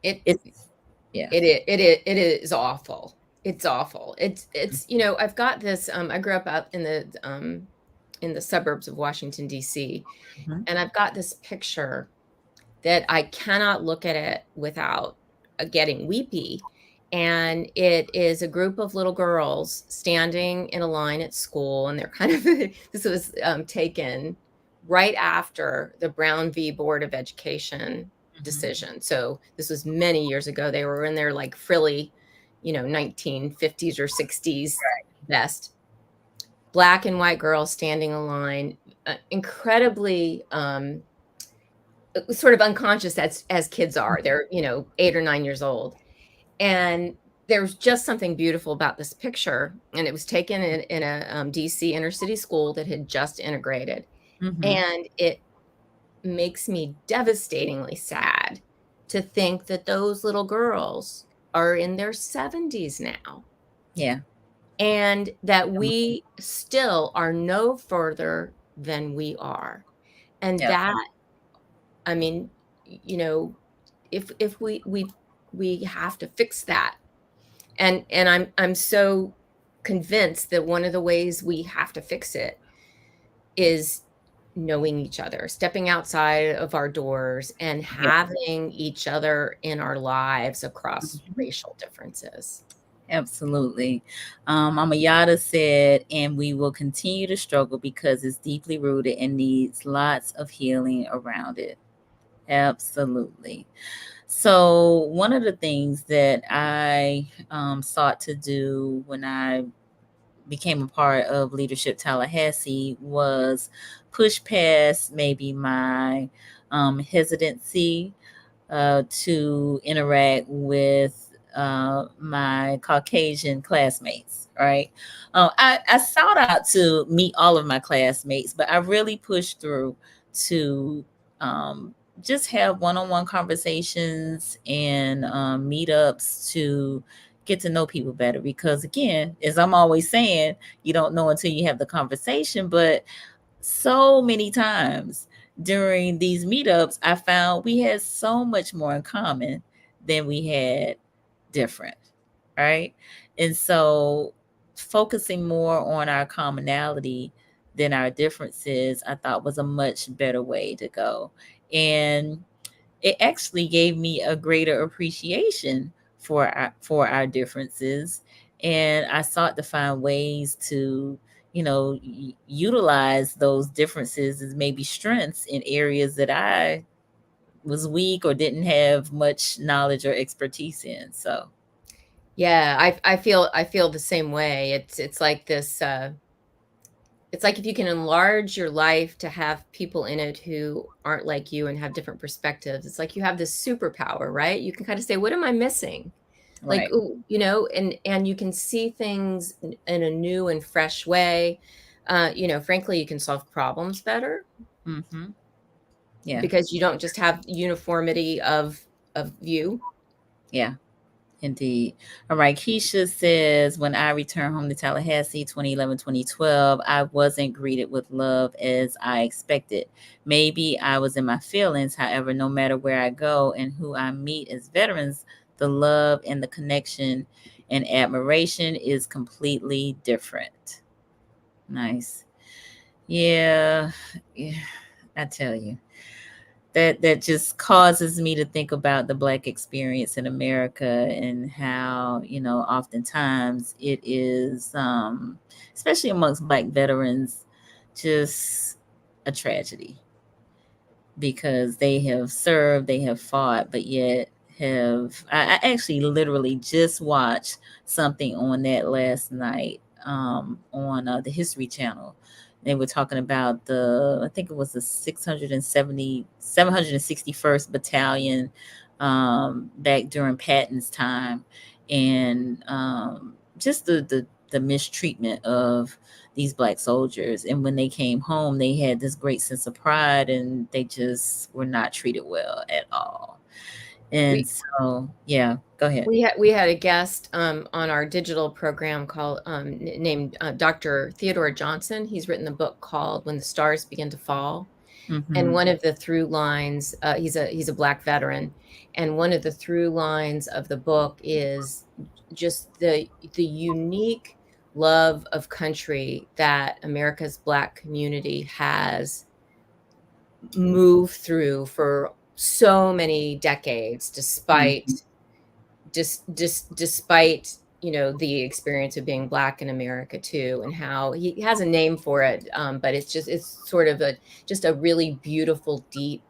It's yeah. It is awful. It's awful. It's I've got this, I grew up out in the suburbs of Washington, D.C. Mhm. And I've got this picture that I cannot look at it without getting weepy. And it is a group of little girls standing in a line at school. And they're kind of, this was taken right after the Brown v. Board of Education decision. So this was many years ago. They were in their like frilly, 1950s or 60s vest. Black and white girls standing in line, incredibly sort of unconscious as kids are. They're 8 or 9 years old, and there's just something beautiful about this picture. And it was taken in a DC inner city school that had just integrated, Mhm. and it makes me devastatingly sad to think that those little girls are in their 70s now. Yeah. And that we still are no further than we are. And Yeah. that, I mean, if we have to fix that. And I'm so convinced that one of the ways we have to fix it is knowing each other, stepping outside of our doors and Yeah. having each other in our lives across Mhm. racial differences. Absolutely. Amayada said, and we will continue to struggle because it's deeply rooted and needs lots of healing around it. Absolutely. So, one of the things that I sought to do when I became a part of Leadership Tallahassee was push past maybe my hesitancy to interact with my Caucasian classmates, right? I sought out to meet all of my classmates, but I really pushed through to just have one-on-one conversations and meetups to get to know people better. Because again, as I'm always saying, you don't know until you have the conversation, but so many times during these meetups, I found we had so much more in common than we had different, right? And so focusing more on our commonality than our differences, I thought was a much better way to go. And it actually gave me a greater appreciation for our differences, and I sought to find ways to utilize those differences as maybe strengths in areas that I was weak or didn't have much knowledge or expertise in. So Yeah, I feel the same way. It's like this. It's like if you can enlarge your life to have people in it who aren't like you and have different perspectives. It's like you have this superpower, right? You can kind of say, "What am I missing?" Like, Right. ooh, you know, and you can see things in a new and fresh way. You know, frankly, you can solve problems better Mm-hmm. Yeah. because you don't just have uniformity of view. Yeah. Indeed. All right. Keisha says, when I returned home to Tallahassee 2011, 2012, I wasn't greeted with love as I expected. Maybe I was in my feelings. However, no matter where I go and who I meet as veterans, the love and the connection and admiration is completely different. Nice. Yeah. Yeah. I tell you. That just causes me to think about the Black experience in America and how, oftentimes it is, especially amongst Black veterans, just a tragedy because they have served, they have fought, but yet I actually literally just watched something on that last night, on the History Channel. They were talking about I think it was the 761st Battalion, back during Patton's time, and just the mistreatment of these Black soldiers. And when they came home, they had this great sense of pride, and they just were not treated well at all. And We so, yeah, go ahead. we had a guest on our digital program called named Dr. Theodore Johnson. He's written a book called When the Stars Begin to Fall. And Mm-hmm. one of the through lines, he's a Black veteran, and one of the through lines of the book is just the unique love of country that America's Black community has moved through for so many decades, Mm-hmm. despite you know the experience of being Black in America too, and how he has a name for it, but it's sort of just a really beautiful, deep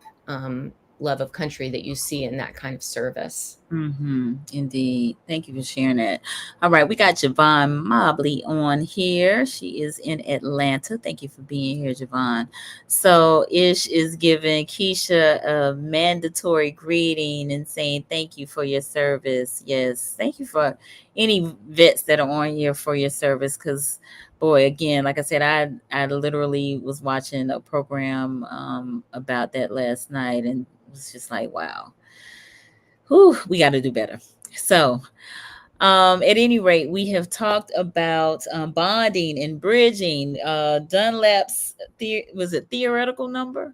love of country that you see in that kind of service. Mm-hmm. Indeed. Thank you for sharing that. All right, we got Javon Mobley on here. She is in Atlanta. Thank you for being here, Javon. So Ish is giving Keisha a mandatory greeting and saying thank you for your service. Yes, thank you for any vets that are on here for your service. Because boy, again, like I said, I literally was watching a program about that last night and was just like, wow. Whew, we got to do better. So, at any rate, we have talked about bonding and bridging. Dunlap's was it theoretical number?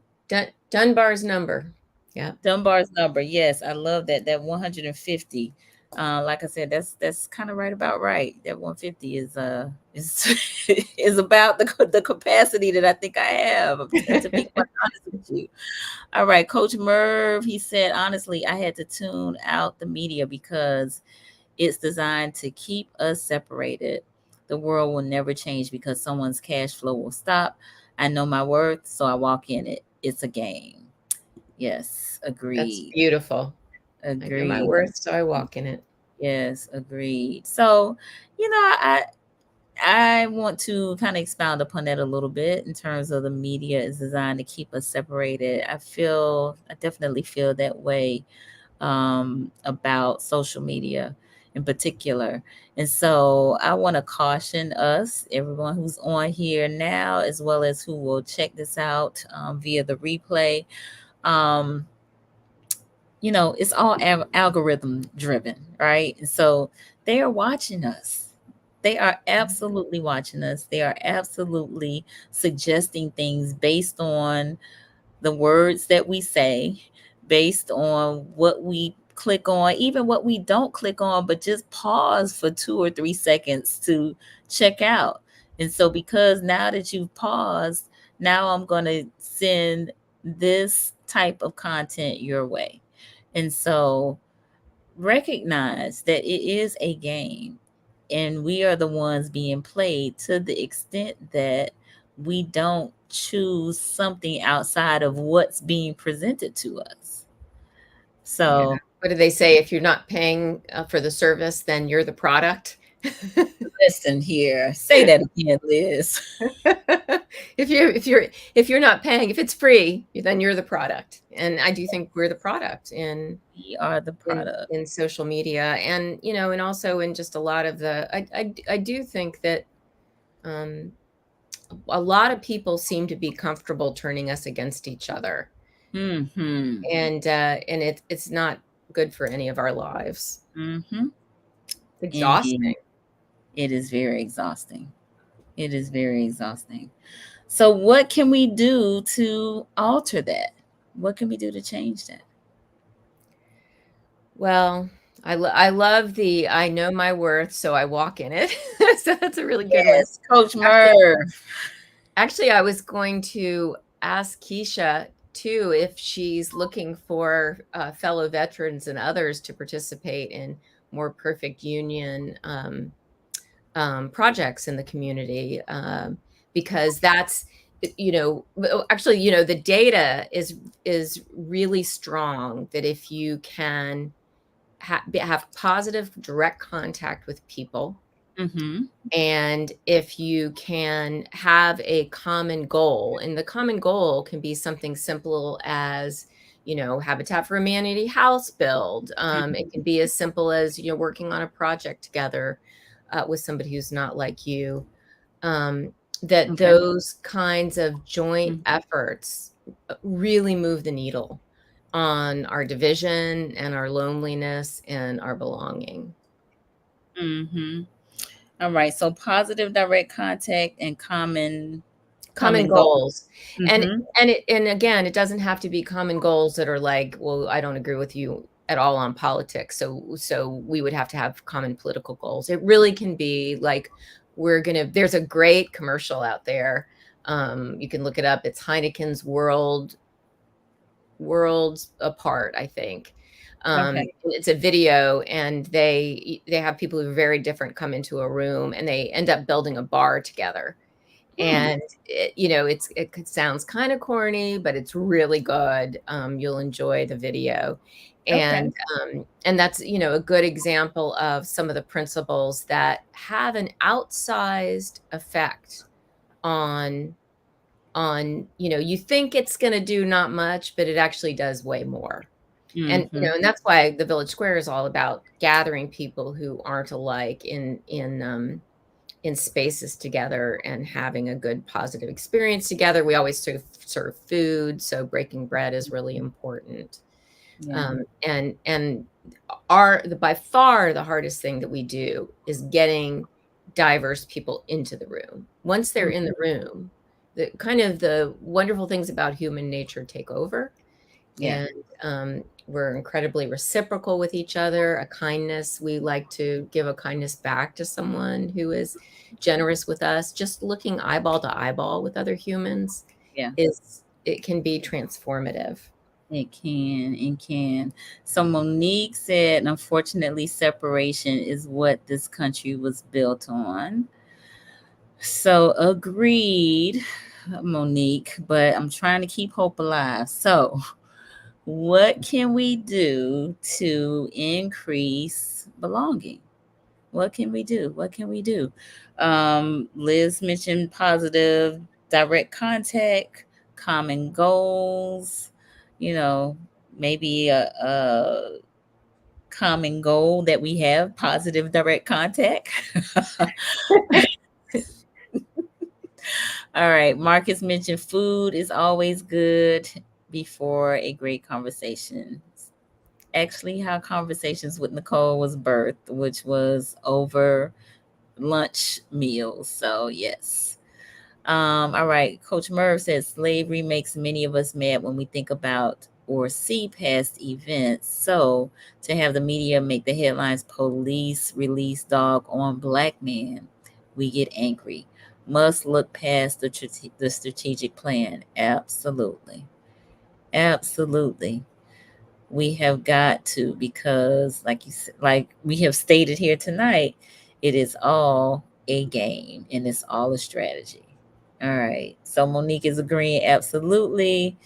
Dunbar's number. Yeah, Dunbar's number. Yes, I love that. That 150. Like I said, that's kind of right about right. That 150 is is about the capacity that I think I have to be quite honest with you. All right, Coach Merv, he said, honestly, I had to tune out the media because it's designed to keep us separated. The world will never change because someone's cash flow will stop. I know my worth, so I walk in it. It's a game. Yes, that's agreed. beautiful. I know my Agreed. worth, so I walk in it. Yes, agreed. So, I want to kind of expound upon that a little bit in terms of the media is designed to keep us separated. I definitely feel that way, about social media in particular. And so I want to caution us, everyone who's on here now, as well as who will check this out via the replay. Um, it's all algorithm driven, right? And so they are watching us. They are absolutely watching us. They are absolutely suggesting things based on the words that we say, based on what we click on, even what we don't click on, but just pause for 2 or 3 seconds to check out. And so, because now that you've paused, now I'm going to send this type of content your way. And so, recognize that it is a game and we are the ones being played to the extent that we don't choose something outside of what's being presented to us. Yeah. So, What do they say? If you're not paying for the service, then you're the product. Listen here. Say that again, Liz. If you're not paying, if it's free, then you're the product. And I do think we're the product We are the product. in social media, and and also in just a lot of the I do think that a lot of people seem to be comfortable turning us against each other. Mm-hmm. And it's not good for any of our lives. Mm-hmm. Exhausting. Indeed. It is very exhausting. It is very exhausting. So what can we do to alter that? What can we do to change that? Well, I love the I know my worth, so I walk in it. So that's a really good one. Yes, Coach Merv. Actually, I was going to ask Keisha too if she's looking for fellow veterans and others to participate in more perfect union projects in the community, because that's actually the data is really strong that if you can have positive direct contact with people, Mm-hmm. and if you can have a common goal, and the common goal can be something simple as Habitat for Humanity house build. It can be as simple as working on a project together with somebody who's not like you. That Okay. those kinds of joint efforts really move the needle on our division and our loneliness and our belonging. Mm-hmm. All right. So positive direct contact and common Goals. And Mm-hmm. and again, it doesn't have to be common goals that are like, well, I don't agree with you at all on politics, so we would have to have common political goals. It really can be like, there's a great commercial out there. You can look it up. It's Heineken's Worlds Apart, I think. Okay. It's a video, and they have people who are very different come into a room, and they end up building a bar together. And it sounds kind of corny, but it's really good. You'll enjoy the video. Okay. And that's a good example of some of the principles that have an outsized effect on you think it's going to do not much, but it actually does way more. And Mm-hmm. and that's why the Village Square is all about gathering people who aren't alike in spaces together and having a good positive experience together. We always serve food, so breaking bread is really important. Yeah. And by far the hardest thing that we do is getting diverse people into the room. Once they're in the room, the wonderful things about human nature take over. Yeah. And we're incredibly reciprocal with each other. A kindness, we like to give a kindness back to someone who is generous with us. Just looking eyeball to eyeball with other humans, Yeah. it can be transformative. It can. It can. So Monique said, unfortunately, separation is what this country was built on. So agreed, Monique, but I'm trying to keep hope alive. So what can we do to increase belonging? What can we do? What can we do? Liz mentioned positive direct contact, common goals, maybe a common goal that we have positive direct contact. All right. Marcus mentioned food is always good before a great conversation. Actually, how Conversations with Nicole was birthed, which was over lunch meals. So, yes. All right. Coach Merv says slavery makes many of us mad when we think about or see past events. So, to have the media make the headlines, police release dog on black man, we get angry. Must look past the strategic plan. Absolutely. Absolutely. We have got to, because like you said, like we have stated here tonight, it is all a game and it's all a strategy. All right. So Monique is agreeing. Absolutely.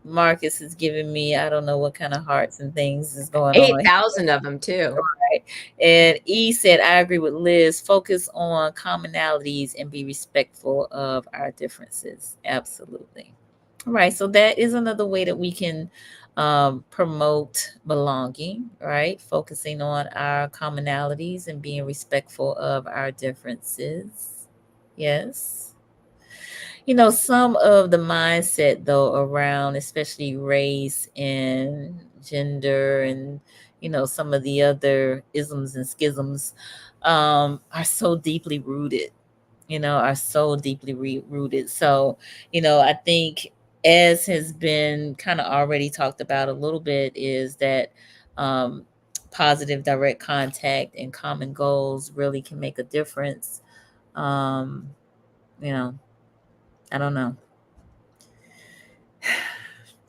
Marcus is giving me, I don't know what kind of hearts and things is going on. 8,000 of them too. Right. And E said, I agree with Liz. Focus on commonalities and be respectful of our differences. Absolutely. All right. So that is another way that we can promote belonging, right? Focusing on our commonalities and being respectful of our differences. Yes. Some of the mindset though around especially race and gender and some of the other isms and schisms are so deeply rooted, are so deeply rooted. So, I think as has been kind of already talked about a little bit is that um, positive direct contact and common goals really can make a difference. Um, you know, I don't know.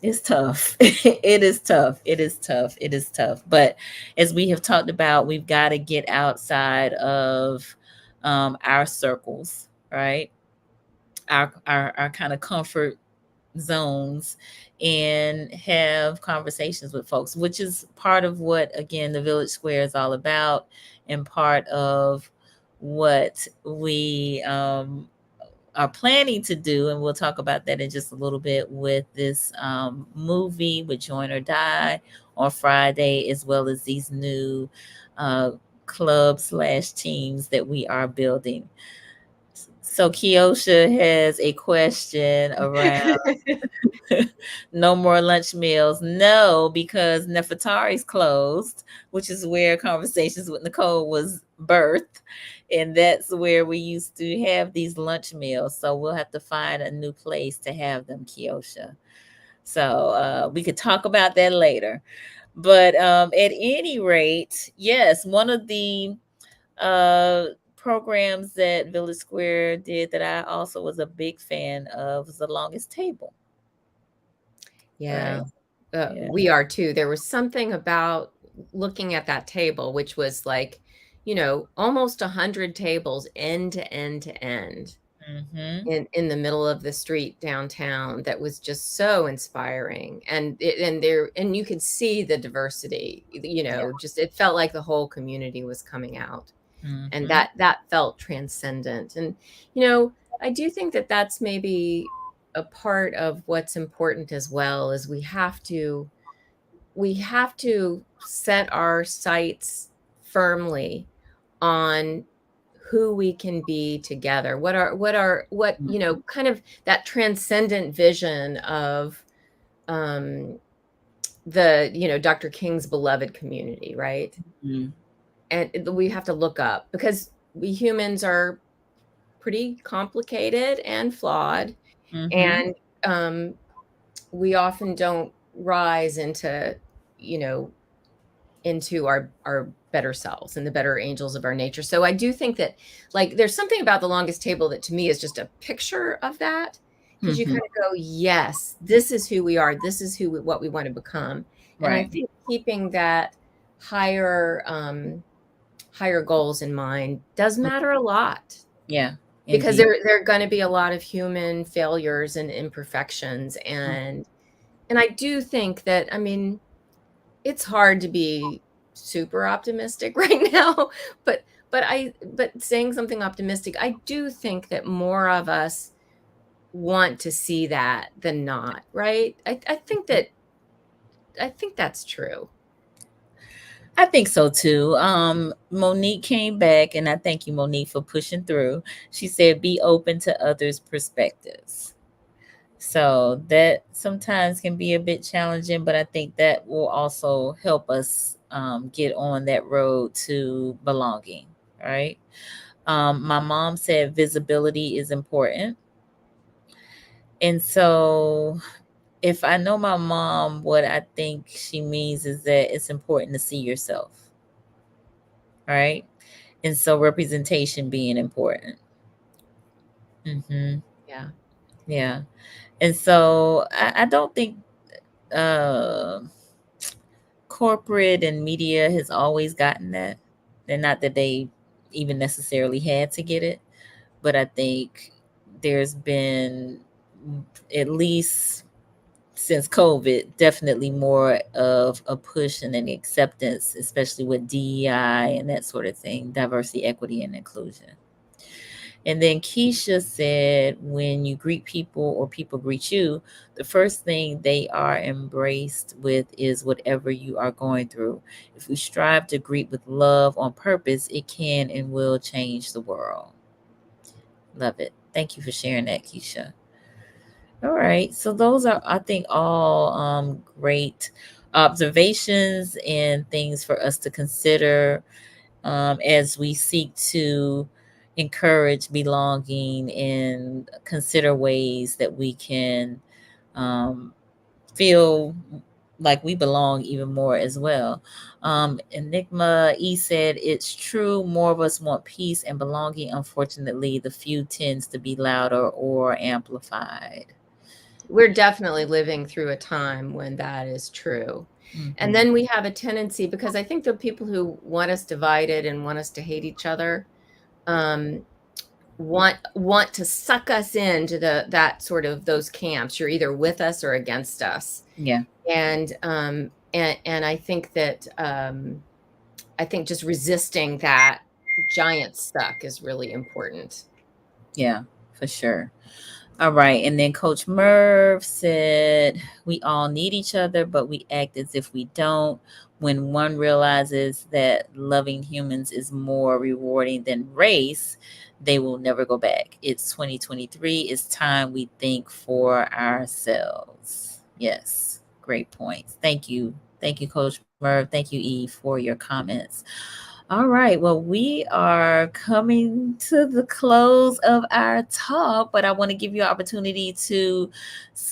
It's tough. It is tough. It is tough. It is tough. But as we have talked about, we've got to get outside of our circles, right? Our kind of comfort zones and have conversations with folks, which is part of what, again, the Village Square is all about, and part of what we are planning to do, and we'll talk about that in just a little bit with this movie with Joyner Die on Friday, as well as these new club/teams that we are building. So Kiosha has a question around no more lunch meals. No, because Nefertari's closed, which is where Conversations with Nicole was birthed. And that's where we used to have these lunch meals. So we'll have to find a new place to have them, Kiosha. So we could talk about that later. But at any rate, yes, one of the uh, programs that Village Square did that I also was a big fan of was The Longest Table. Yeah. Right? Yeah. We are too. There was something about looking at that table, which was like, almost 100 tables end to end to end Mm-hmm. in the middle of the street downtown that was just so inspiring. And you could see the diversity, Yeah. just it felt like the whole community was coming out. And Mm-hmm. that felt transcendent. And I do think that that's maybe a part of what's important as well, is we have to set our sights firmly on who we can be together, kind of that transcendent vision of the Dr. King's beloved community, right? Mm-hmm. And we have to look up, because we humans are pretty complicated and flawed, Mm-hmm. and we often don't rise you know into our better selves and the better angels of our nature. So I do think that, like, there's something about The Longest Table that to me is just a picture of that, because you Mm-hmm. kind of go, yes, this is who we are, this is what we want to become. And I Right. think keeping that higher higher goals in mind does matter a lot, Yeah. because Indeed. there are going to be a lot of human failures and imperfections. And I do think that, I mean, it's hard to be super optimistic right now, but saying something optimistic, I do think that more of us want to see that than not, right? I think that's true. I think so too. Monique came back, and I thank you, Monique, for pushing through. She said, be open to others' perspectives. So that sometimes can be a bit challenging, but I think that will also help us get on that road to belonging, right? My mom said visibility is important. And so if I know my mom, what I think she means is that it's important to see yourself, right? And so representation being important. Mm-hmm. Yeah. Yeah. And so I don't think uh, corporate and media has always gotten that. And not that they even necessarily had to get it, but I think there's been at least since COVID, definitely more of a push and an acceptance, especially with DEI and that sort of thing, diversity, equity, and inclusion. And then Keisha said, when you greet people or people greet you, the first thing they are embraced with is whatever you are going through. If we strive to greet with love on purpose, it can and will change the world. Love it. Thank you for sharing that, Keisha. All right. So those are, I think, all great observations and things for us to consider as we seek to encourage belonging and consider ways that we can um, feel like we belong even more as well. Enigma E said, it's true. More of us want peace and belonging. Unfortunately, the few tends to be louder or amplified. We're definitely living through a time when that is true. Mhm. And then we have a tendency, because I think the people who want us divided and want us to hate each other, want to suck us into that sort of those camps. You're either with us or against us. Yeah. And I think that I think just resisting that giant suck is really important. Yeah, for sure. All right. And then Coach Merv said, we all need each other, but we act as if we don't. When one realizes that loving humans is more rewarding than race, they will never go back. It's 2023. It's time we think for ourselves. Yes. Great points. Thank you. Thank you, Coach Merv. Thank you, E, for your comments. All right. Well, we are coming to the close of our talk, but I want to give you an opportunity to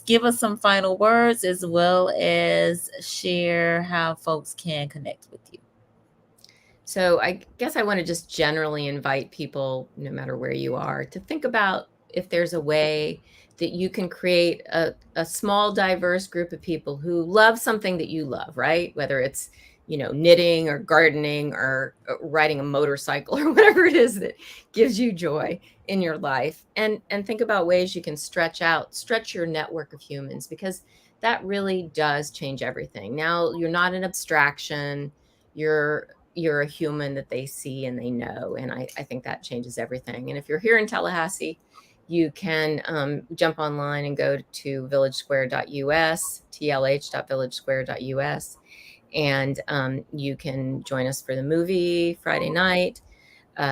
give us some final words as well as share how folks can connect with you. So I guess I want to just generally invite people, no matter where you are, to think about if there's a way that you can create a small, diverse group of people who love something that you love, right? Whether it's, knitting or gardening or riding a motorcycle or whatever it is that gives you joy in your life. And think about ways you can stretch your network of humans, because that really does change everything. Now you're not an abstraction. You're a human that they see and they know. And I think that changes everything. And if you're here in Tallahassee, you can jump online and go to villagesquare.us, tlh.villagesquare.us, and you can join us for the movie Friday night,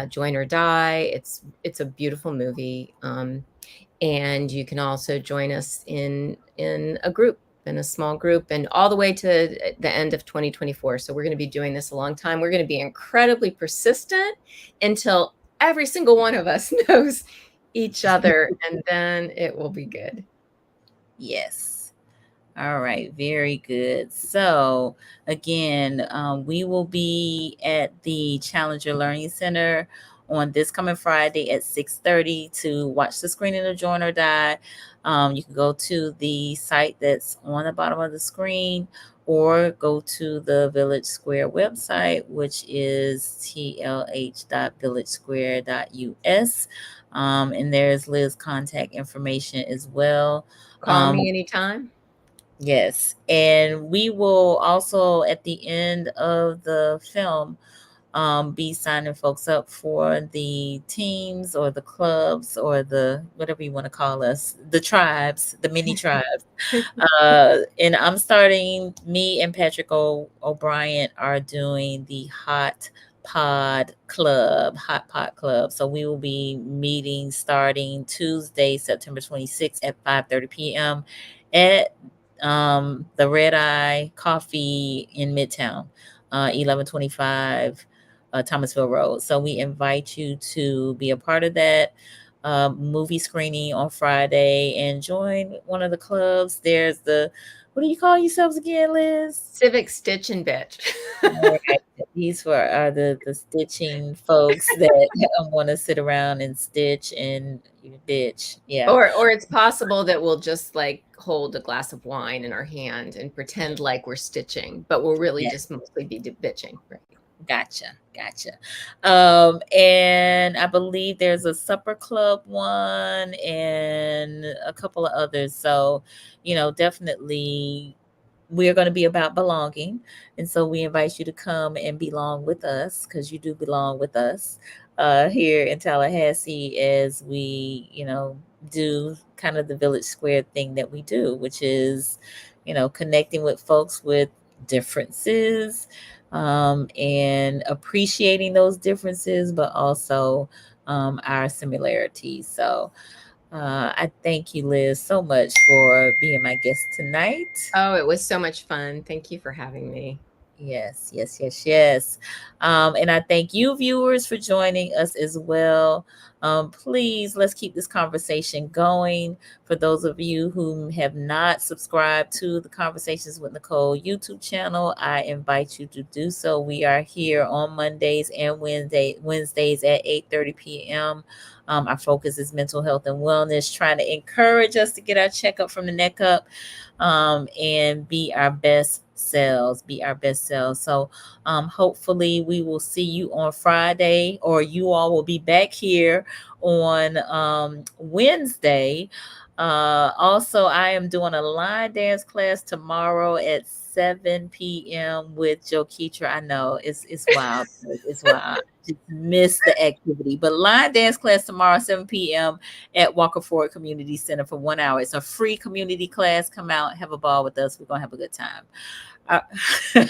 Join or Die. It's a beautiful movie. And you can also join us in a group, in a small group, and all the way to the end of 2024. So we're going to be doing this a long time. We're going to be incredibly persistent until every single one of us knows each other, and then it will be good. Yes. All right. Very good. So again, we will be at the Challenger Learning Center on this coming Friday at 6:30 to watch the screening of Join or Die. You can go to the site that's on the bottom of the screen, or go to the Village Square website, which is tlh.villagesquare.us. And there's Liz's contact information as well. Call me anytime. Yes. And we will also, at the end of the film, be signing folks up for the teams or the clubs or the whatever you want to call us, the tribes, the mini tribes. And I'm starting, me and Patrick O'Brien are doing the Hot Pot Club. So we will be meeting starting Tuesday, September 26th at 5:30 p.m. at the Red Eye Coffee in Midtown, 1125 Thomasville Road. So we invite you to be a part of that movie screening on Friday and join one of the clubs. There's what do you call yourselves again, Liz? Civic Stitch and Bitch. Right. These are the stitching folks that want to sit around and stitch and bitch. Yeah. Or it's possible that we'll just like hold a glass of wine in our hand and pretend like we're stitching, but we'll really just mostly be bitching. Right. Gotcha. And I believe there's a supper club one and a couple of others. So, definitely we're going to be about belonging. And so we invite you to come and belong with us, because you do belong with us here in Tallahassee, as we, do kind of the Village Square thing that we do, which is, connecting with folks with differences, and appreciating those differences, but also our similarities. So I thank you, Liz, so much for being my guest tonight. Oh, it was so much fun. Thank you for having me. Yes. And I thank you, viewers, for joining us as well. Please, let's keep this conversation going. For those of you who have not subscribed to the Conversations with Nicole YouTube channel, I invite you to do so. We are here on Mondays and Wednesdays at 8:30 p.m. Our focus is mental health and wellness, trying to encourage us to get our checkup from the neck up, and be our best selves. So hopefully we will see you on Friday, or you all will be back here on Wednesday. Also, I am doing a line dance class tomorrow at 7 p.m. with Joe Keetra. I know it's wild. It's wild. Just miss the activity. But line dance class tomorrow, 7 p.m. at Walker Ford Community Center for 1 hour. It's a free community class. Come out, have a ball with us. We're going to have a good time. All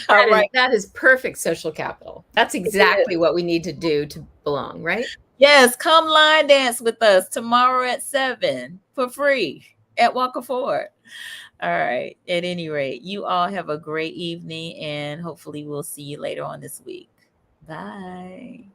right. That is perfect social capital. That's exactly what we need to do to belong, right? Yes, come line dance with us tomorrow at 7 for free at Walker Ford. All right. At any rate, you all have a great evening, and hopefully we'll see you later on this week. Bye.